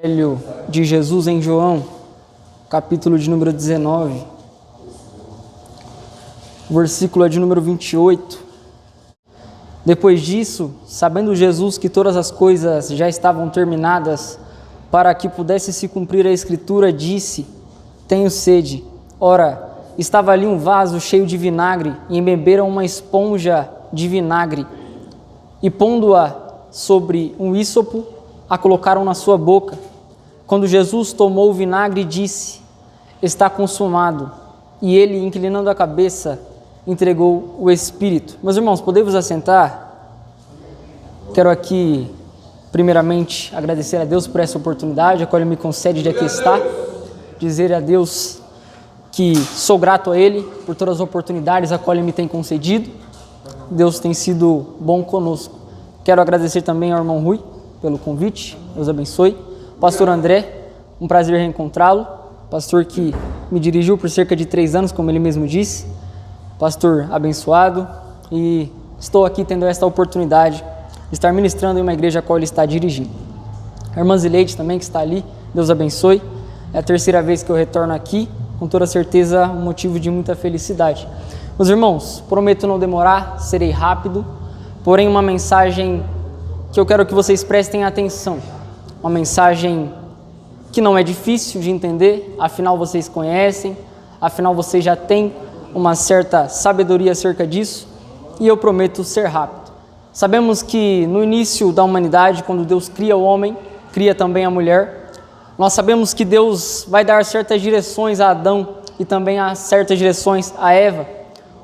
Evangelho de Jesus em João, capítulo de número 19, versículo de número 28. Depois disso, sabendo Jesus que todas as coisas já estavam terminadas, para que pudesse se cumprir a Escritura, disse: tenho sede. Ora, estava ali um vaso cheio de vinagre, e embeberam uma esponja de vinagre, e pondo-a sobre um ísopo, a colocaram na sua boca. Quando Jesus tomou o vinagre, disse: está consumado. E ele, inclinando a cabeça, entregou o Espírito. Meus irmãos, podemos assentar? Quero aqui, primeiramente, agradecer a Deus por essa oportunidade, a qual Ele me concede de aqui estar. Dizer a Deus que sou grato a Ele por todas as oportunidades a qual Ele me tem concedido. Deus tem sido bom conosco. Quero agradecer também ao irmão Rui pelo convite. Deus abençoe. Pastor André, um prazer reencontrá-lo. Pastor que me dirigiu por cerca de 3 anos, como ele mesmo disse. Pastor abençoado. E estou aqui tendo esta oportunidade de estar ministrando em uma igreja a qual ele está dirigindo. A irmã Zileide também, que está ali. Deus abençoe. É a 3ª vez que eu retorno aqui. Com toda certeza, um motivo de muita felicidade. Meus irmãos, prometo não demorar, serei rápido. Porém, uma mensagem que eu quero que vocês prestem atenção. Uma mensagem que não é difícil de entender, afinal vocês conhecem, afinal vocês já têm uma certa sabedoria acerca disso, e eu prometo ser rápido. Sabemos que no início da humanidade, quando Deus cria o homem, cria também a mulher, nós sabemos que Deus vai dar certas direções a Adão e também a certas direções a Eva.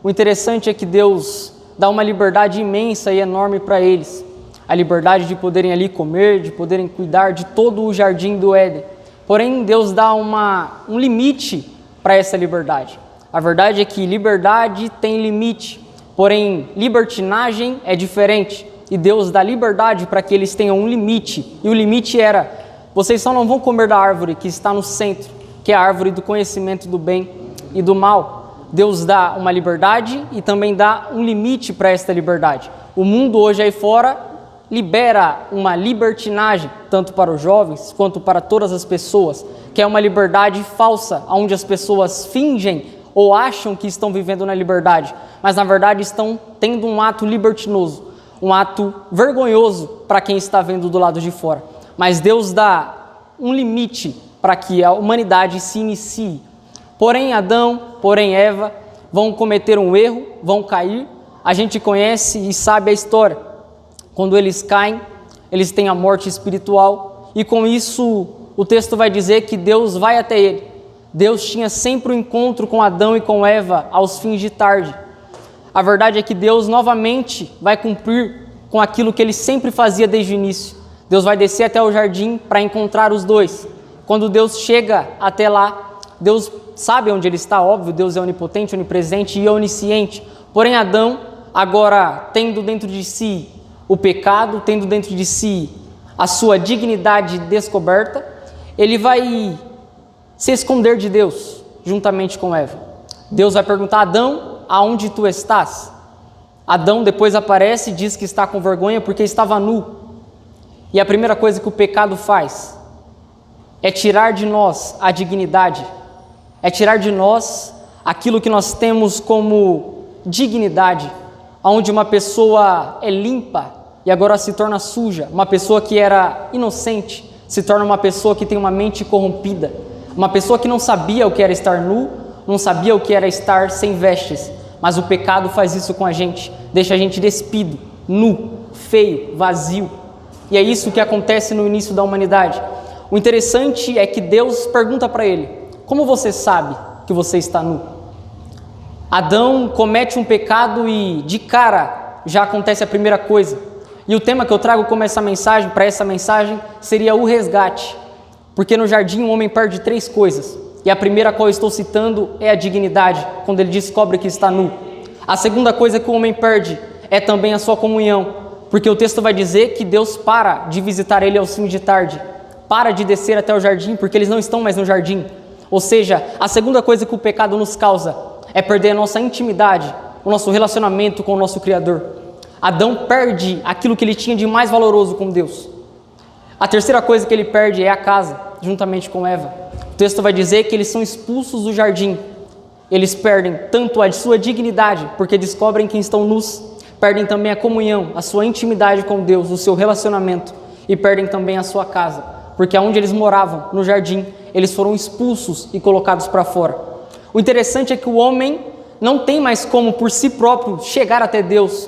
O interessante é que Deus dá uma liberdade imensa e enorme para eles. A liberdade de poderem ali comer, de poderem cuidar de todo o jardim do Éden. Porém, Deus dá um limite para essa liberdade. A verdade é que liberdade tem limite, porém, libertinagem é diferente. E Deus dá liberdade para que eles tenham um limite. E o limite era: vocês só não vão comer da árvore que está no centro, que é a árvore do conhecimento do bem e do mal. Deus dá uma liberdade e também dá um limite para esta liberdade. O mundo hoje aí fora libera uma libertinagem, tanto para os jovens quanto para todas as pessoas, que é uma liberdade falsa, onde as pessoas fingem ou acham que estão vivendo na liberdade, mas na verdade estão tendo um ato libertinoso, um ato vergonhoso para quem está vendo do lado de fora. Mas Deus dá um limite para que a humanidade se inicie. Porém, Adão, porém Eva vão cometer um erro, vão cair. A gente conhece e sabe a história. Quando eles caem, eles têm a morte espiritual, e com isso o texto vai dizer que Deus vai até ele. Deus tinha sempre um encontro com Adão e com Eva aos fins de tarde. A verdade é que Deus novamente vai cumprir com aquilo que ele sempre fazia desde o início. Deus vai descer até o jardim para encontrar os dois. Quando Deus chega até lá, Deus sabe onde ele está, óbvio, Deus é onipotente, onipresente e onisciente. Porém, Adão, agora tendo dentro de si o pecado, tendo dentro de si a sua dignidade descoberta, ele vai se esconder de Deus, juntamente com Eva. Deus vai perguntar: Adão, aonde tu estás? Adão depois aparece e diz que está com vergonha porque estava nu. E a primeira coisa que o pecado faz é tirar de nós a dignidade, é tirar de nós aquilo que nós temos como dignidade, onde uma pessoa é limpa e agora se torna suja, uma pessoa que era inocente se torna uma pessoa que tem uma mente corrompida, uma pessoa que não sabia o que era estar nu, não sabia o que era estar sem vestes, mas o pecado faz isso com a gente, deixa a gente despido, nu, feio, vazio, e é isso que acontece no início da humanidade. O interessante é que Deus pergunta para ele: como você sabe que você está nu? Adão comete um pecado e de cara já acontece a primeira coisa. E o tema que eu trago como para essa mensagem, seria o resgate. Porque no jardim o homem perde 3 coisas. E a primeira a qual eu estou citando é a dignidade, quando ele descobre que está nu. A segunda coisa que o homem perde é também a sua comunhão. Porque o texto vai dizer que Deus para de visitar ele aos fins de tarde. Para de descer até o jardim, porque eles não estão mais no jardim. Ou seja, a segunda coisa que o pecado nos causa é perder a nossa intimidade, o nosso relacionamento com o nosso Criador. Adão perde aquilo que ele tinha de mais valoroso com Deus. A terceira coisa que ele perde é a casa, juntamente com Eva. O texto vai dizer que eles são expulsos do jardim. Eles perdem tanto a sua dignidade, porque descobrem que estão nus, perdem também a comunhão, a sua intimidade com Deus, o seu relacionamento, e perdem também a sua casa, porque aonde eles moravam, no jardim, eles foram expulsos e colocados para fora. O interessante é que o homem não tem mais como por si próprio chegar até Deus.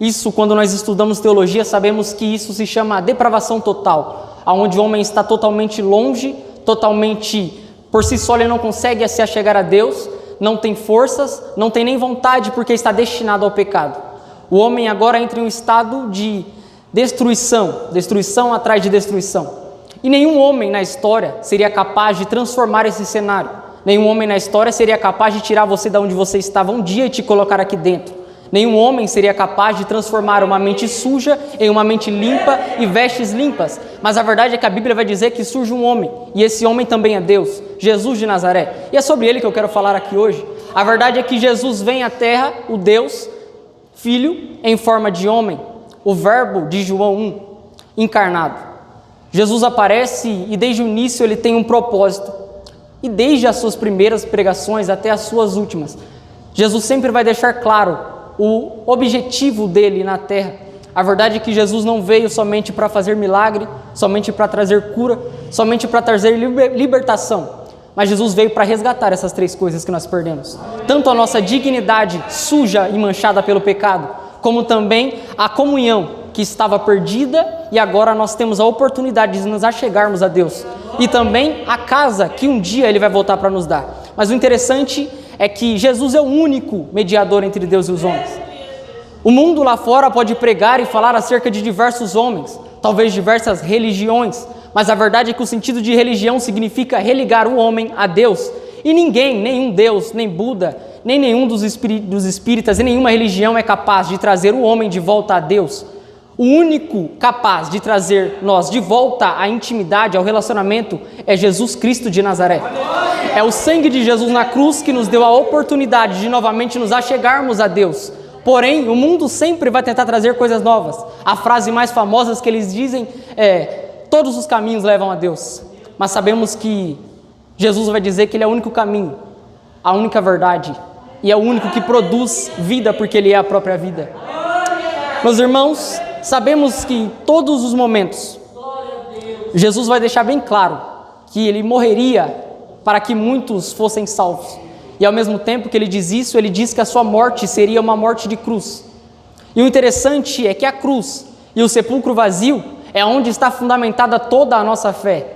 Isso, quando nós estudamos teologia, sabemos que isso se chama depravação total, aonde o homem está totalmente longe, totalmente por si só ele não consegue se achegar a Deus, não tem forças, não tem nem vontade porque está destinado ao pecado. O homem agora entra em um estado de destruição atrás de destruição. E nenhum homem na história seria capaz de transformar esse cenário. Nenhum homem na história seria capaz de tirar você de onde você estava um dia e te colocar aqui dentro. Nenhum homem seria capaz de transformar uma mente suja em uma mente limpa e vestes limpas. Mas a verdade é que a Bíblia vai dizer que surge um homem, e esse homem também é Deus, Jesus de Nazaré. E é sobre ele que eu quero falar aqui hoje. A verdade é que Jesus vem à terra, o Deus, Filho, em forma de homem, o Verbo de João 1, encarnado. Jesus aparece e desde o início ele tem um propósito. E desde as suas primeiras pregações até as suas últimas, Jesus sempre vai deixar claro o objetivo dele na terra. A verdade é que Jesus não veio somente para fazer milagre, somente para trazer cura, somente para trazer libertação, mas Jesus veio para resgatar essas três coisas que nós perdemos. Tanto a nossa dignidade suja e manchada pelo pecado, como também a comunhão que estava perdida e agora nós temos a oportunidade de nos achegarmos a Deus. E também a casa que um dia Ele vai voltar para nos dar. Mas o interessante é que Jesus é o único mediador entre Deus e os homens. O mundo lá fora pode pregar e falar acerca de diversos homens, talvez diversas religiões, mas a verdade é que o sentido de religião significa religar o homem a Deus. E ninguém, nenhum Deus, nem Buda, nem nenhum dos espíritas e nenhuma religião é capaz de trazer o homem de volta a Deus. O único capaz de trazer nós de volta à intimidade, ao relacionamento, é Jesus Cristo de Nazaré. É o sangue de Jesus na cruz que nos deu a oportunidade de novamente nos achegarmos a Deus. Porém, o mundo sempre vai tentar trazer coisas novas. A frase mais famosa que eles dizem é: todos os caminhos levam a Deus. Mas sabemos que Jesus vai dizer que Ele é o único caminho, a única verdade, e é o único que produz vida, porque Ele é a própria vida. Meus irmãos, sabemos que em todos os momentos, Jesus vai deixar bem claro que Ele morreria para que muitos fossem salvos. E ao mesmo tempo que Ele diz isso, Ele diz que a sua morte seria uma morte de cruz. E o interessante é que a cruz e o sepulcro vazio é onde está fundamentada toda a nossa fé.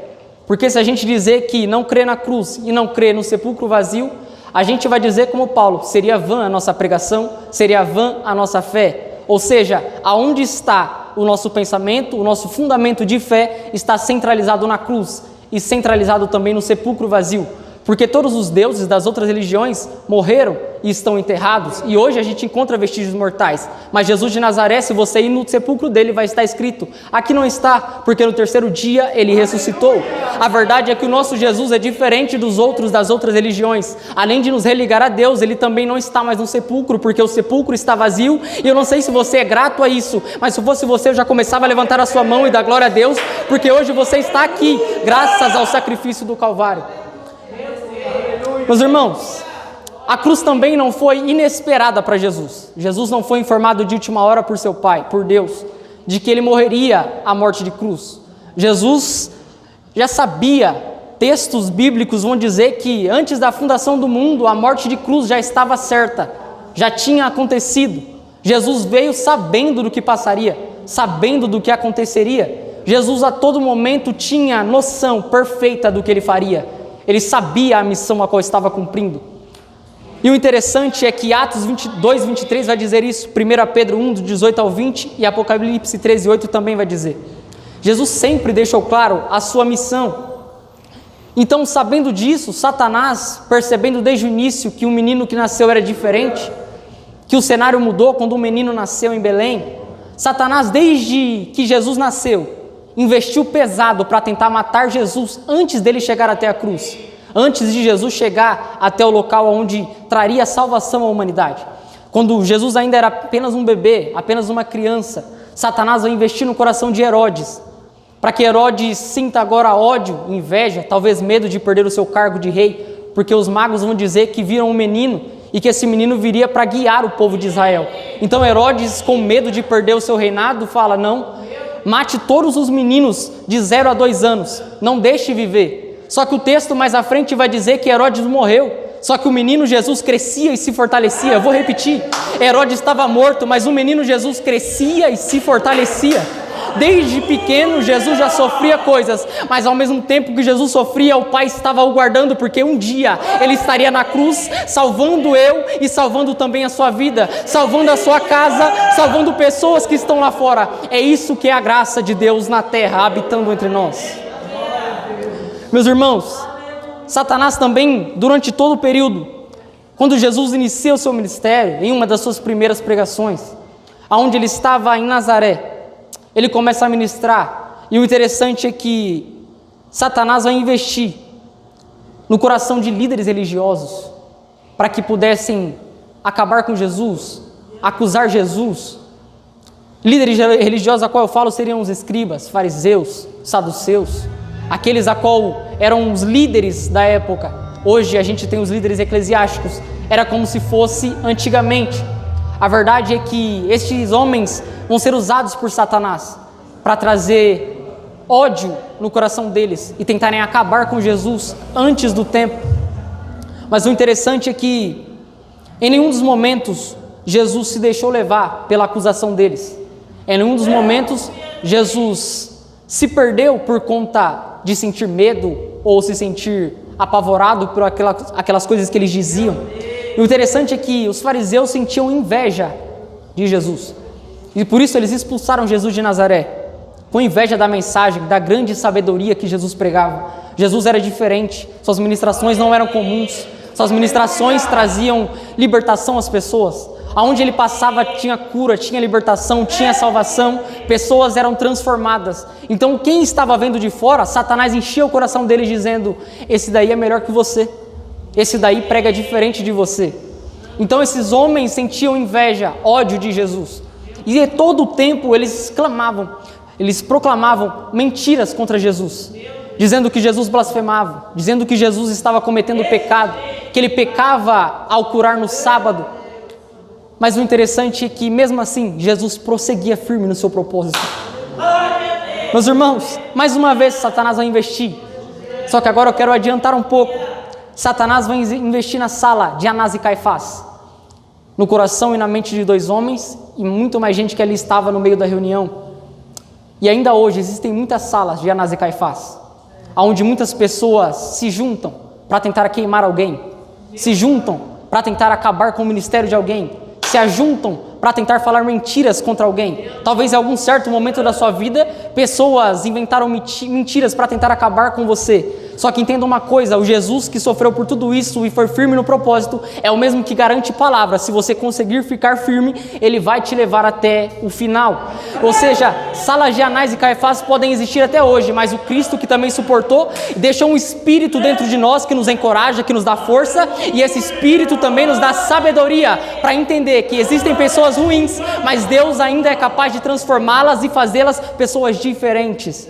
Porque se a gente dizer que não crê na cruz e não crê no sepulcro vazio, a gente vai dizer como Paulo: seria vã a nossa pregação, seria vã a nossa fé. Ou seja, aonde está o nosso pensamento, o nosso fundamento de fé está centralizado na cruz e centralizado também no sepulcro vazio. Porque todos os deuses das outras religiões morreram e estão enterrados, e hoje a gente encontra vestígios mortais. Mas Jesus de Nazaré, se você ir no sepulcro dele, vai estar escrito: aqui não está, porque no terceiro dia ele ressuscitou. A verdade é que o nosso Jesus é diferente dos outros das outras religiões. Além de nos religar a Deus, ele também não está mais no sepulcro, porque o sepulcro está vazio. E eu não sei se você é grato a isso, mas se fosse você, eu já começava a levantar a sua mão e dar glória a Deus, porque hoje você está aqui, graças ao sacrifício do Calvário. Meus irmãos, a cruz também não foi inesperada para Jesus. Jesus não foi informado de última hora por seu Pai, por Deus, de que ele morreria a morte de cruz. Jesus já sabia, textos bíblicos vão dizer que antes da fundação do mundo, a morte de cruz já estava certa, já tinha acontecido. Jesus veio sabendo do que passaria, sabendo do que aconteceria. Jesus a todo momento tinha noção perfeita do que ele faria. Ele sabia a missão a qual estava cumprindo. E o interessante é que Atos 22, 23 vai dizer isso, 1 Pedro 1, do 18 ao 20, e Apocalipse 13, 8 também vai dizer. Jesus sempre deixou claro a sua missão. Então, sabendo disso, Satanás, percebendo desde o início que o menino que nasceu era diferente, que o cenário mudou quando o menino nasceu em Belém, Satanás, desde que Jesus nasceu, investiu pesado para tentar matar Jesus antes dele chegar até a cruz, antes de Jesus chegar até o local onde traria salvação à humanidade. Quando Jesus ainda era apenas um bebê, apenas uma criança, Satanás vai investir no coração de Herodes para que Herodes sinta agora ódio, inveja, talvez medo de perder o seu cargo de rei, porque os magos vão dizer que viram um menino e que esse menino viria para guiar o povo de Israel. Então Herodes, com medo de perder o seu reinado, fala: não, mate todos os meninos de 0 a 2 anos, não deixe viver. Só que o texto mais à frente vai dizer que Herodes morreu, só que o menino Jesus crescia e se fortalecia. Eu vou repetir: Herodes estava morto, mas o menino Jesus crescia e se fortalecia. Desde pequeno Jesus já sofria coisas, mas ao mesmo tempo que Jesus sofria, o Pai estava o guardando, porque um dia Ele estaria na cruz, salvando eu e salvando também a sua vida, salvando a sua casa, salvando pessoas que estão lá fora. É isso que é a graça de Deus na terra, habitando entre nós. Meus irmãos, Satanás também, durante todo o período, quando Jesus inicia o seu ministério, em uma das suas primeiras pregações, aonde ele estava em Nazaré, ele começa a ministrar, e o interessante é que Satanás vai investir no coração de líderes religiosos, para que pudessem acabar com Jesus, acusar Jesus. Líderes religiosos a qual eu falo seriam os escribas, fariseus, saduceus, aqueles a qual eram os líderes da época. Hoje a gente tem os líderes eclesiásticos, era como se fosse antigamente. A verdade é que estes homens vão ser usados por Satanás para trazer ódio no coração deles e tentarem acabar com Jesus antes do tempo. Mas o interessante é que em nenhum dos momentos Jesus se deixou levar pela acusação deles. Em nenhum dos momentos Jesus se perdeu por conta de sentir medo ou se sentir apavorado por aquelas coisas que eles diziam. E o interessante é que os fariseus sentiam inveja de Jesus. E por isso eles expulsaram Jesus de Nazaré, com inveja da mensagem, da grande sabedoria que Jesus pregava. Jesus era diferente, suas ministrações não eram comuns, suas ministrações traziam libertação às pessoas. Aonde ele passava tinha cura, tinha libertação, tinha salvação, pessoas eram transformadas. Então quem estava vendo de fora, Satanás enchia o coração dele dizendo: esse daí é melhor que você, esse daí prega diferente de você. Então esses homens sentiam inveja, ódio de Jesus. E de todo o tempo eles proclamavam mentiras contra Jesus, dizendo que Jesus blasfemava, dizendo que Jesus estava cometendo pecado, que ele pecava ao curar no sábado. Mas o interessante é que mesmo assim Jesus prosseguia firme no seu propósito. Meus irmãos, mais uma vez Satanás vai investir. Só que agora eu quero adiantar um pouco. Satanás vai investir na sala de Anás e Caifás, no coração e na mente de 2 homens e muito mais gente que ali estava no meio da reunião. E ainda hoje existem muitas salas de Anás e Caifás, onde muitas pessoas se juntam para tentar queimar alguém, se juntam para tentar acabar com o ministério de alguém, se ajuntam para tentar falar mentiras contra alguém. Talvez em algum certo momento da sua vida, pessoas inventaram mentiras para tentar acabar com você. Só que entenda uma coisa, o Jesus que sofreu por tudo isso e foi firme no propósito, é o mesmo que garante palavra. Se você conseguir ficar firme, Ele vai te levar até o final. Ou seja, salas de Anás e Caifás podem existir até hoje, mas o Cristo que também suportou, deixou um espírito dentro de nós que nos encoraja, que nos dá força, e esse espírito também nos dá sabedoria para entender que existem pessoas ruins, mas Deus ainda é capaz de transformá-las e fazê-las pessoas diferentes.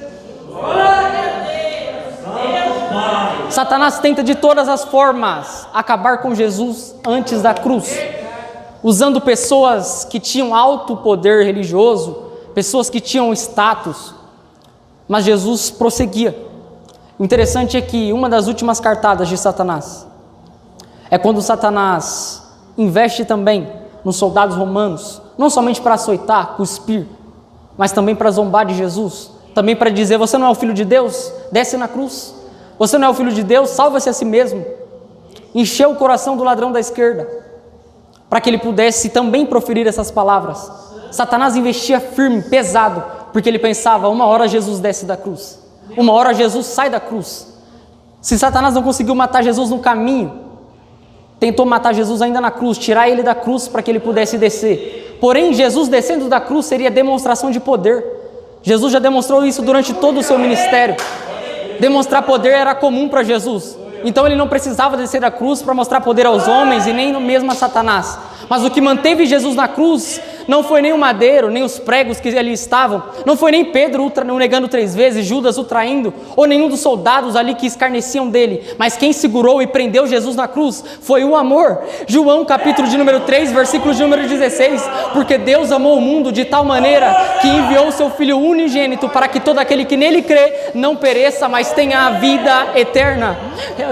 Satanás tenta de todas as formas acabar com Jesus antes da cruz, usando pessoas que tinham alto poder religioso, pessoas que tinham status, mas Jesus prosseguia. O interessante é que uma das últimas cartadas de Satanás é quando Satanás investe também nos soldados romanos, não somente para açoitar, cuspir, mas também para zombar de Jesus, também para dizer: você não é o Filho de Deus? Desce na cruz. Você não é o Filho de Deus? Salva-se a si mesmo. Encheu o coração do ladrão da esquerda, para que ele pudesse também proferir essas palavras. Satanás investia firme, pesado, porque ele pensava: uma hora Jesus desce da cruz, uma hora Jesus sai da cruz. Se Satanás não conseguiu matar Jesus no caminho, tentou matar Jesus ainda na cruz, tirar ele da cruz para que ele pudesse descer. Porém, Jesus descendo da cruz seria demonstração de poder. Jesus já demonstrou isso durante todo o seu ministério. Demonstrar poder era comum para Jesus. Então ele não precisava descer da cruz para mostrar poder aos homens e nem mesmo a Satanás. Mas o que manteve Jesus na cruz não foi nem o madeiro, nem os pregos que ali estavam, não foi nem Pedro o negando 3 vezes, Judas o traindo, ou nenhum dos soldados ali que escarneciam dele, mas quem segurou e prendeu Jesus na cruz foi o amor. João capítulo de número 3, versículo de número 16, porque Deus amou o mundo de tal maneira que enviou o seu Filho unigênito para que todo aquele que nele crê não pereça, mas tenha a vida eterna.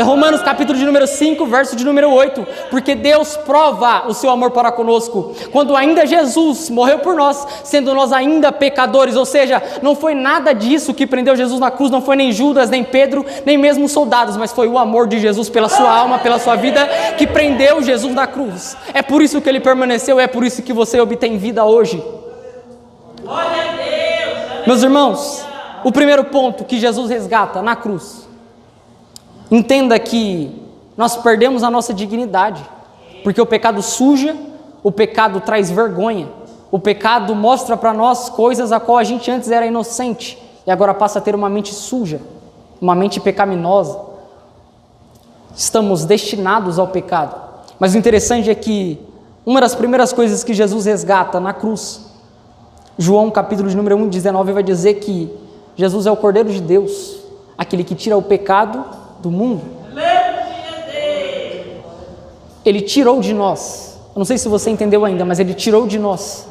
Romanos capítulo de número 5, verso de número 8, porque Deus prova o seu amor para conosco, quando ainda Jesus morreu por nós, sendo nós ainda pecadores, ou seja, não foi nada disso que prendeu Jesus na cruz, não foi nem Judas, nem Pedro, nem mesmo os soldados, mas foi o amor de Jesus pela sua alma, pela sua vida, que prendeu Jesus na cruz. É por isso que ele permaneceu, é por isso que você obtém vida hoje. Glória a Deus! Meus irmãos, o primeiro ponto que Jesus resgata na cruz, entenda que nós perdemos a nossa dignidade, porque o pecado suja, o pecado traz vergonha, o pecado mostra para nós coisas a qual a gente antes era inocente, e agora passa a ter uma mente suja, uma mente pecaminosa. Estamos destinados ao pecado. Mas o interessante é que uma das primeiras coisas que Jesus resgata na cruz, João capítulo de número 1, 19, vai dizer que Jesus é o Cordeiro de Deus, aquele que tira o pecado do mundo. Ele tirou de nós, eu não sei se você entendeu ainda, mas ele tirou de nós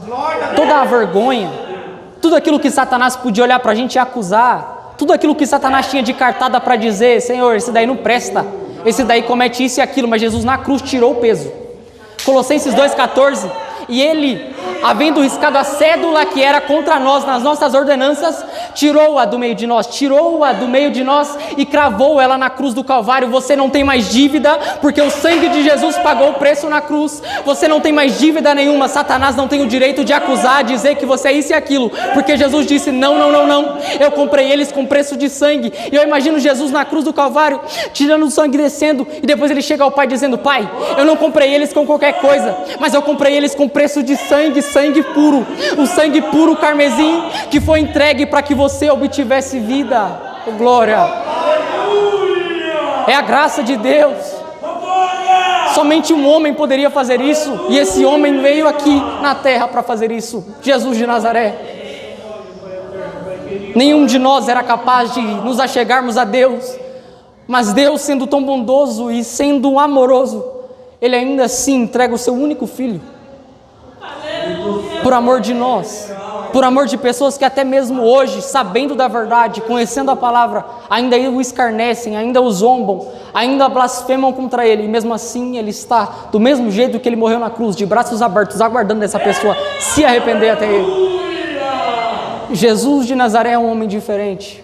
toda a vergonha, tudo aquilo que Satanás podia olhar para a gente e acusar, tudo aquilo que Satanás tinha de cartada para dizer: Senhor, esse daí não presta, esse daí comete isso e aquilo, mas Jesus na cruz tirou o peso. Colossenses 2,14, e ele, havendo riscado a cédula que era contra nós nas nossas ordenanças, tirou-a do meio de nós e cravou ela na cruz do Calvário. Você não tem mais dívida, porque o sangue de Jesus pagou o preço na cruz. Você não tem mais dívida nenhuma. Satanás não tem o direito de acusar, dizer que você é isso e aquilo, porque Jesus disse: não, eu comprei eles com preço de sangue. E eu imagino Jesus na cruz do Calvário, tirando o sangue, descendo, e depois ele chega ao Pai dizendo: Pai, eu não comprei eles com qualquer coisa, mas eu comprei eles com preço de sangue, sangue puro, o sangue puro carmesim, que foi entregue para que você obtivesse vida. Oh, glória! É a graça de Deus. Somente um homem poderia fazer isso, e esse homem veio aqui na terra para fazer isso, Jesus de Nazaré. Nenhum de nós era capaz de nos achegarmos a Deus, mas Deus, sendo tão bondoso e sendo amoroso, Ele ainda assim entrega o seu único Filho, por amor de nós, por amor de pessoas que até mesmo hoje, sabendo da verdade, conhecendo a palavra, ainda o escarnecem, ainda o zombam, ainda blasfemam contra Ele, e mesmo assim Ele está do mesmo jeito que Ele morreu na cruz, de braços abertos, aguardando essa pessoa se arrepender até Ele. Jesus de Nazaré é um homem diferente,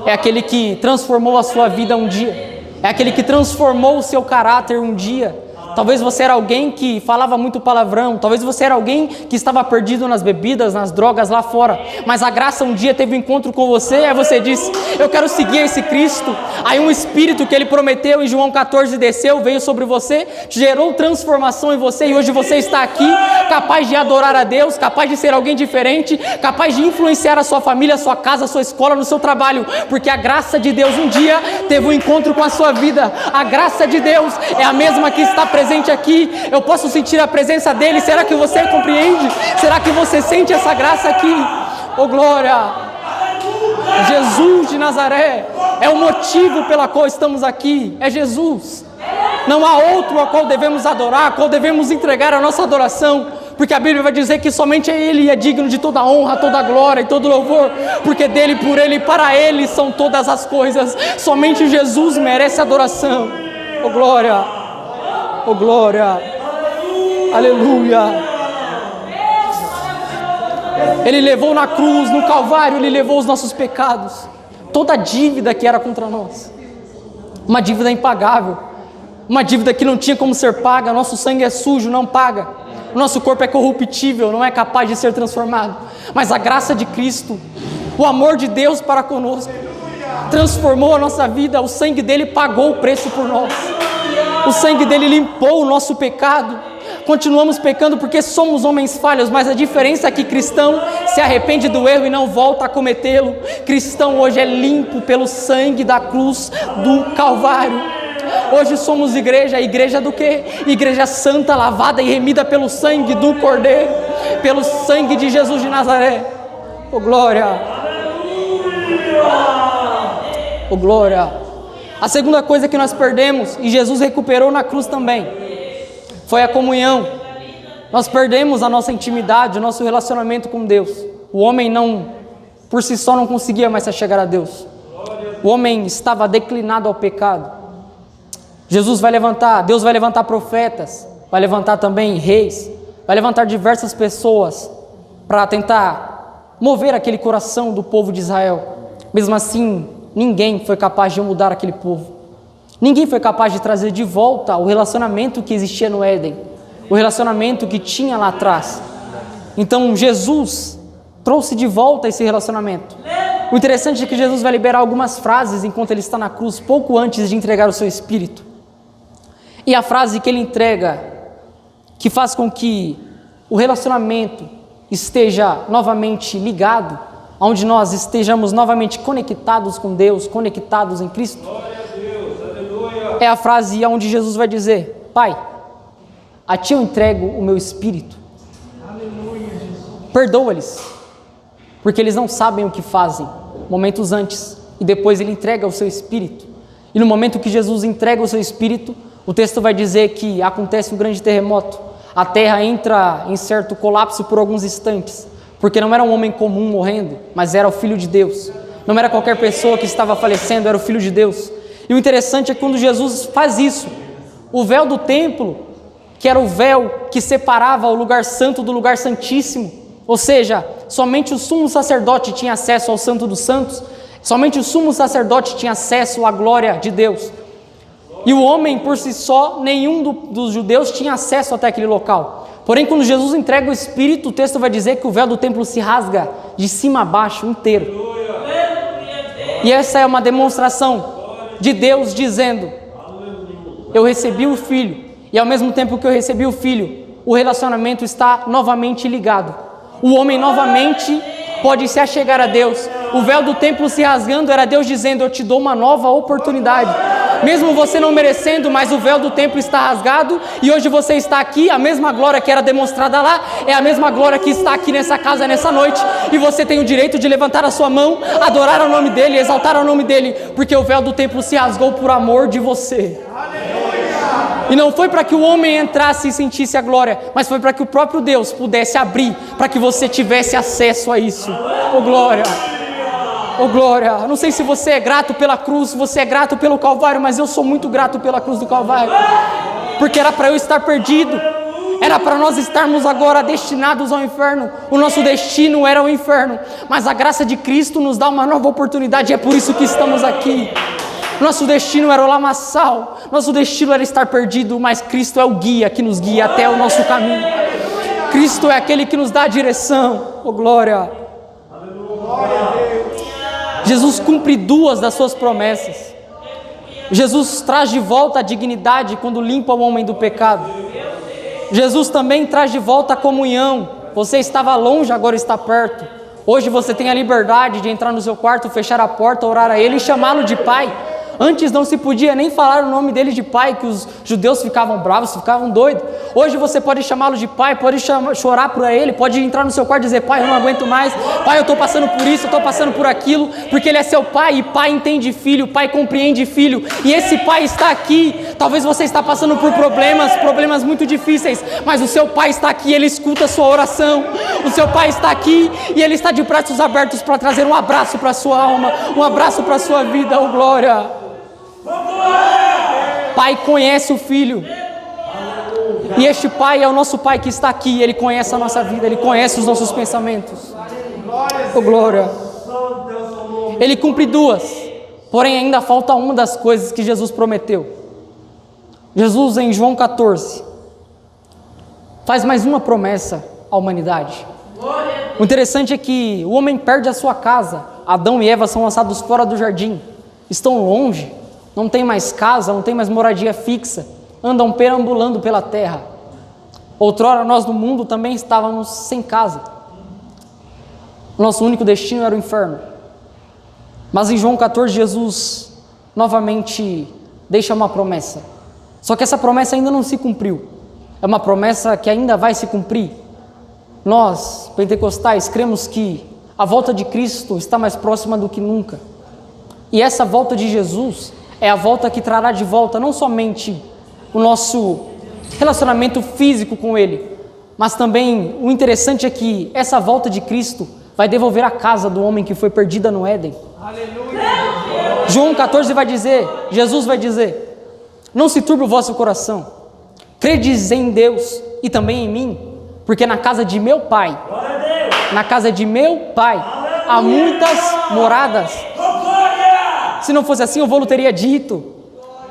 é aquele que transformou a sua vida um dia, é aquele que transformou o seu caráter um dia. Talvez você era alguém que falava muito palavrão, talvez você era alguém que estava perdido nas bebidas, nas drogas lá fora, mas a graça um dia teve um encontro com você, aí você disse: eu quero seguir esse Cristo. Aí um Espírito que Ele prometeu em João 14 desceu, veio sobre você, gerou transformação em você, e hoje você está aqui, capaz de adorar a Deus, capaz de ser alguém diferente, capaz de influenciar a sua família, a sua casa, a sua escola, no seu trabalho, porque a graça de Deus um dia teve um encontro com a sua vida. A graça de Deus é a mesma que está presente aqui. Eu posso sentir a presença dele. Será que você compreende? Será que você sente essa graça aqui? Oh, glória! Jesus de Nazaré é o motivo pela qual estamos aqui. É Jesus. Não há outro a qual devemos adorar, a qual devemos entregar a nossa adoração, porque a Bíblia vai dizer que somente Ele é digno de toda honra, toda glória e todo louvor, porque dele, por Ele e para Ele são todas as coisas. Somente Jesus merece adoração. Oh, glória! Oh, glória, aleluia. Ele levou na cruz, no Calvário, Ele levou os nossos pecados, toda a dívida que era contra nós, uma dívida impagável, uma dívida que não tinha como ser paga. Nosso sangue é sujo, não paga, nosso corpo é corruptível, não é capaz de ser transformado, mas a graça de Cristo, o amor de Deus para conosco, transformou a nossa vida. O sangue dele pagou o preço por nós, o sangue dele limpou o nosso pecado. Continuamos pecando porque somos homens falhos, mas a diferença é que cristão se arrepende do erro e não volta a cometê-lo. Cristão hoje é limpo pelo sangue da cruz do Calvário. Hoje somos igreja do quê? Igreja santa, lavada e remida pelo sangue do Cordeiro. pelo sangue de Jesus de Nazaré. Oh glória! Oh glória! A segunda coisa que nós perdemos, e Jesus recuperou na cruz também, foi a comunhão. Nós perdemos a nossa intimidade, o nosso relacionamento com Deus. O homem por si só não conseguia mais se chegar a Deus. O homem estava declinado ao pecado. Deus vai levantar profetas, vai levantar também reis, vai levantar diversas pessoas para tentar mover aquele coração do povo de Israel. Mesmo assim, ninguém foi capaz de mudar aquele povo. Ninguém foi capaz de trazer de volta o relacionamento que existia no Éden, o relacionamento que tinha lá atrás. Então Jesus trouxe de volta esse relacionamento. O interessante é que Jesus vai liberar algumas frases enquanto ele está na cruz, pouco antes de entregar o seu espírito. E a frase que ele entrega, que faz com que o relacionamento esteja novamente ligado, onde nós estejamos novamente conectados com Deus, conectados em Cristo, é a frase onde Jesus vai dizer: Pai, a Ti eu entrego o meu espírito. Perdoa-lhes, porque eles não sabem o que fazem. Momentos antes e depois ele entrega o seu espírito. E no momento que Jesus entrega o seu espírito, o texto vai dizer que acontece um grande terremoto. A terra entra em certo colapso por alguns instantes, porque não era um homem comum morrendo, mas era o Filho de Deus. Não era qualquer pessoa que estava falecendo, era o Filho de Deus. E o interessante é que quando Jesus faz isso, o véu do templo, que era o véu que separava o lugar santo do lugar santíssimo, ou seja, somente o sumo sacerdote tinha acesso ao Santo dos Santos, somente o sumo sacerdote tinha acesso à glória de Deus. E o homem por si só, nenhum dos judeus tinha acesso até aquele local. Porém, quando Jesus entrega o Espírito, o texto vai dizer que o véu do templo se rasga de cima a baixo inteiro. E essa é uma demonstração de Deus dizendo: eu recebi o Filho, e ao mesmo tempo que eu recebi o Filho, o relacionamento está novamente ligado. O homem novamente pode se achegar a Deus. O véu do templo se rasgando era Deus dizendo: eu te dou uma nova oportunidade. Mesmo você não merecendo, mas o véu do templo está rasgado e hoje você está aqui. A mesma glória que era demonstrada lá é a mesma glória que está aqui nessa casa, nessa noite. E você tem o direito de levantar a sua mão, adorar o nome dEle, exaltar o nome dEle, porque o véu do templo se rasgou por amor de você. E não foi para que o homem entrasse e sentisse a glória, mas foi para que o próprio Deus pudesse abrir, para que você tivesse acesso a isso. Oh glória! Oh glória! Não sei se você é grato pela cruz, se você é grato pelo Calvário, mas eu sou muito grato pela cruz do Calvário, porque era para eu estar perdido, era para nós estarmos agora destinados ao inferno. O nosso destino era o inferno, mas a graça de Cristo nos dá uma nova oportunidade, e é por isso que estamos aqui. Nosso destino era o lamaçal, nosso destino era estar perdido, mas Cristo é o guia que nos guia até o nosso caminho. Cristo é aquele que nos dá a direção. Oh glória! Jesus cumpre 2 das suas promessas. Jesus traz de volta a dignidade quando limpa o homem do pecado. Jesus também traz de volta a comunhão. Você estava longe, agora está perto. Hoje você tem a liberdade de entrar no seu quarto, fechar a porta, orar a Ele e chamá-lo de Pai. Antes não se podia nem falar o nome dele de Pai, que os judeus ficavam bravos, ficavam doidos. Hoje você pode chamá-lo de Pai, pode chorar por ele, pode entrar no seu quarto e dizer: Pai, eu não aguento mais, Pai, eu estou passando por isso, eu estou passando por aquilo, porque Ele é seu Pai, e Pai entende filho, Pai compreende filho, e esse Pai está aqui. Talvez você está passando por problemas muito difíceis, mas o seu Pai está aqui, Ele escuta a sua oração. O seu Pai está aqui e Ele está de braços abertos para trazer um abraço para a sua alma, um abraço para a sua vida. Oh glória! Pai conhece o Filho, e este Pai é o nosso Pai que está aqui. Ele conhece a nossa vida, Ele conhece os nossos pensamentos. Oh glória! Ele cumpre 2, porém ainda falta uma das coisas que Jesus prometeu. Jesus, em João 14, faz mais uma promessa à humanidade. O interessante é que o homem perde a sua casa. Adão e Eva são lançados fora do jardim, estão longe, não tem mais casa, não tem mais moradia fixa, andam perambulando pela terra. Outrora nós no mundo também estávamos sem casa. Nosso único destino era o inferno. Mas em João 14 Jesus novamente deixa uma promessa. Só que essa promessa ainda não se cumpriu. É uma promessa que ainda vai se cumprir. Nós, pentecostais, cremos que a volta de Cristo está mais próxima do que nunca. E essa volta de Jesus é a volta que trará de volta não somente o nosso relacionamento físico com Ele, mas também o interessante é que essa volta de Cristo vai devolver a casa do homem que foi perdida no Éden. Aleluia. João 14 vai dizer, Jesus vai dizer: não se turbe o vosso coração, credes em Deus e também em mim, porque na casa de meu Pai, há muitas moradas. Se não fosse assim, eu teria dito: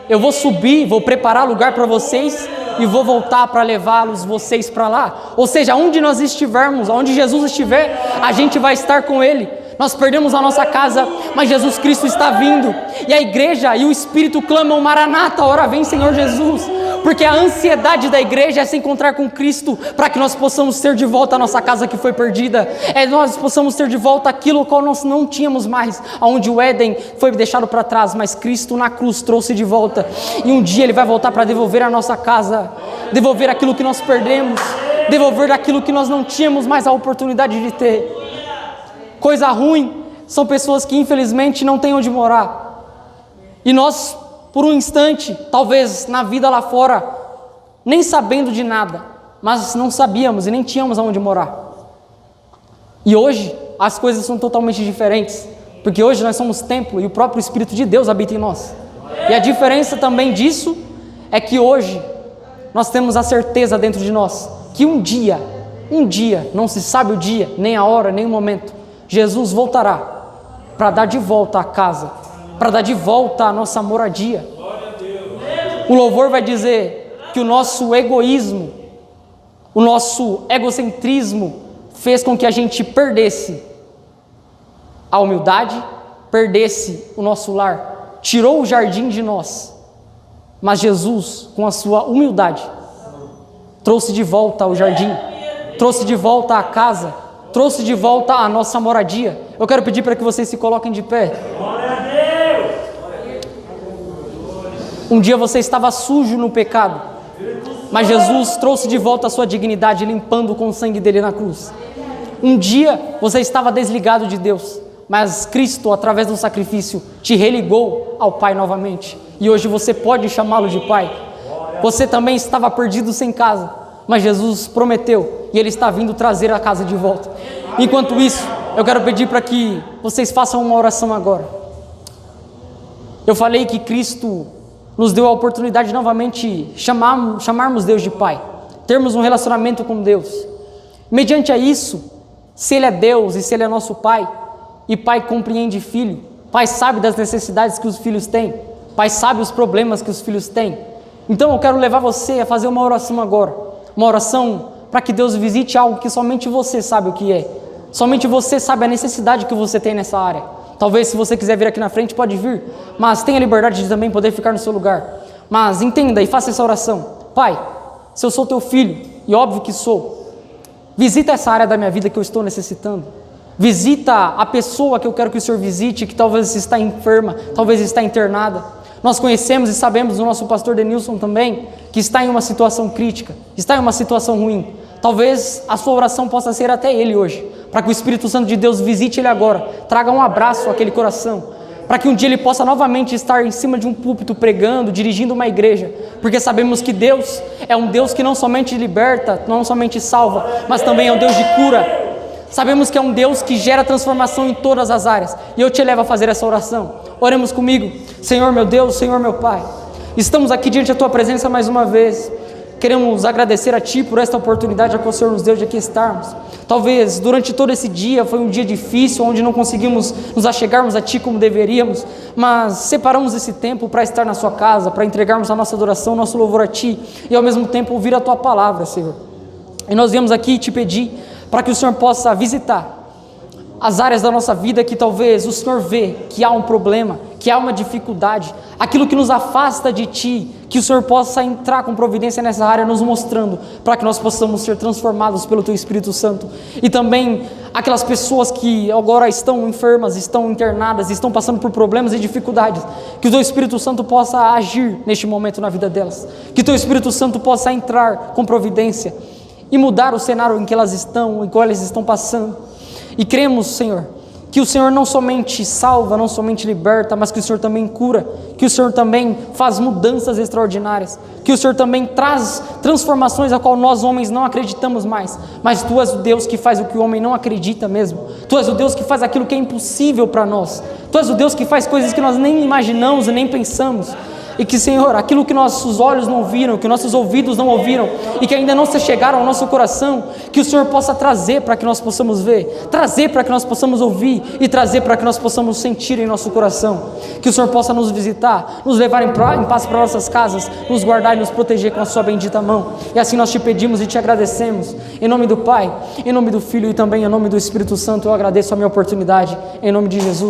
eu vou subir, vou preparar lugar para vocês e vou voltar para levá-los vocês para lá. Ou seja, onde nós estivermos, onde Jesus estiver, a gente vai estar com Ele. Nós perdemos a nossa casa, mas Jesus Cristo está vindo. E a igreja e o Espírito clamam: Maranata, ora vem Senhor Jesus. Porque a ansiedade da igreja é se encontrar com Cristo, para que nós possamos ter de volta a nossa casa que foi perdida. Nós possamos ter de volta aquilo ao qual nós não tínhamos mais, onde o Éden foi deixado para trás, mas Cristo na cruz trouxe de volta. E um dia Ele vai voltar para devolver a nossa casa, devolver aquilo que nós perdemos, devolver aquilo que nós não tínhamos mais a oportunidade de ter. Coisa ruim são pessoas que infelizmente não têm onde morar. E nós, por um instante, talvez na vida lá fora, nem sabendo de nada, mas não sabíamos e nem tínhamos aonde morar. E hoje as coisas são totalmente diferentes, porque hoje nós somos templo e o próprio Espírito de Deus habita em nós. E a diferença também disso é que hoje nós temos a certeza dentro de nós que um dia, não se sabe o dia, nem a hora, nem o momento, Jesus voltará para dar de volta a casa, para dar de volta a nossa moradia. O louvor vai dizer que o nosso egoísmo, o nosso egocentrismo fez com que a gente perdesse a humildade, perdesse o nosso lar, tirou o jardim de nós. Mas Jesus, com a sua humildade, trouxe de volta o jardim, trouxe de volta a casa, trouxe de volta a nossa moradia. Eu quero pedir para que vocês se coloquem de pé. Um dia você estava sujo no pecado, mas Jesus trouxe de volta a sua dignidade, limpando com o sangue dele na cruz. Um dia você estava desligado de Deus, mas Cristo, através do sacrifício, te religou ao Pai novamente. E hoje você pode chamá-lo de Pai. Você também estava perdido sem casa, mas Jesus prometeu e Ele está vindo trazer a casa de volta. Enquanto isso, eu quero pedir para que vocês façam uma oração agora. Eu falei que Cristo nos deu a oportunidade de novamente chamarmos Deus de Pai, termos um relacionamento com Deus. Mediante a isso, se Ele é Deus e se Ele é nosso Pai, e Pai compreende filho, Pai sabe das necessidades que os filhos têm, Pai sabe os problemas que os filhos têm. Então eu quero levar você a fazer uma oração agora, uma oração para que Deus visite algo que somente você sabe o que é, somente você sabe a necessidade que você tem nessa área. Talvez se você quiser vir aqui na frente, pode vir, mas tenha liberdade de também poder ficar no seu lugar. Mas entenda e faça essa oração: Pai, se eu sou teu filho, e óbvio que sou, visita essa área da minha vida que eu estou necessitando. Visita a pessoa que eu quero que o Senhor visite, que talvez está enferma, talvez está internada. Nós conhecemos e sabemos do nosso pastor Denilson também, que está em uma situação crítica, está em uma situação ruim. Talvez a sua oração possa ser até ele hoje, para que o Espírito Santo de Deus visite ele agora, traga um abraço àquele coração, para que um dia ele possa novamente estar em cima de um púlpito pregando, dirigindo uma igreja, porque sabemos que Deus é um Deus que não somente liberta, não somente salva, mas também é um Deus de cura. Sabemos que é um Deus que gera transformação em todas as áreas, e eu te levo a fazer essa oração. Oremos comigo. Senhor meu Deus, Senhor meu Pai, estamos aqui diante da Tua presença mais uma vez. Queremos agradecer a Ti por esta oportunidade que o Senhor nos deu de aqui estarmos. Talvez durante todo esse dia foi um dia difícil, onde não conseguimos nos achegarmos a Ti como deveríamos, mas separamos esse tempo para estar na Sua casa, para entregarmos a nossa adoração, nosso louvor a Ti, e ao mesmo tempo ouvir a Tua palavra, Senhor. E nós viemos aqui te pedir para que o Senhor possa visitar as áreas da nossa vida que talvez o Senhor vê que há um problema, que há uma dificuldade, aquilo que nos afasta de Ti, que o Senhor possa entrar com providência nessa área, nos mostrando, para que nós possamos ser transformados pelo Teu Espírito Santo. E também aquelas pessoas que agora estão enfermas, estão internadas, estão passando por problemas e dificuldades, que o Teu Espírito Santo possa agir neste momento na vida delas, que o Teu Espírito Santo possa entrar com providência e mudar o cenário em que elas estão, em qual elas estão passando. E cremos, Senhor, que o Senhor não somente salva, não somente liberta, mas que o Senhor também cura, que o Senhor também faz mudanças extraordinárias, que o Senhor também traz transformações a qual nós homens não acreditamos mais, mas Tu és o Deus que faz o que o homem não acredita mesmo. Tu és o Deus que faz aquilo que é impossível para nós. Tu és o Deus que faz coisas que nós nem imaginamos e nem pensamos. E que, Senhor, aquilo que nossos olhos não viram, que nossos ouvidos não ouviram e que ainda não se chegaram ao nosso coração, que o Senhor possa trazer para que nós possamos ver, trazer para que nós possamos ouvir e trazer para que nós possamos sentir em nosso coração. Que o Senhor possa nos visitar, nos levar em paz para nossas casas, nos guardar e nos proteger com a Sua bendita mão. E assim nós Te pedimos e Te agradecemos. Em nome do Pai, em nome do Filho e também em nome do Espírito Santo, eu agradeço a minha oportunidade. Em nome de Jesus.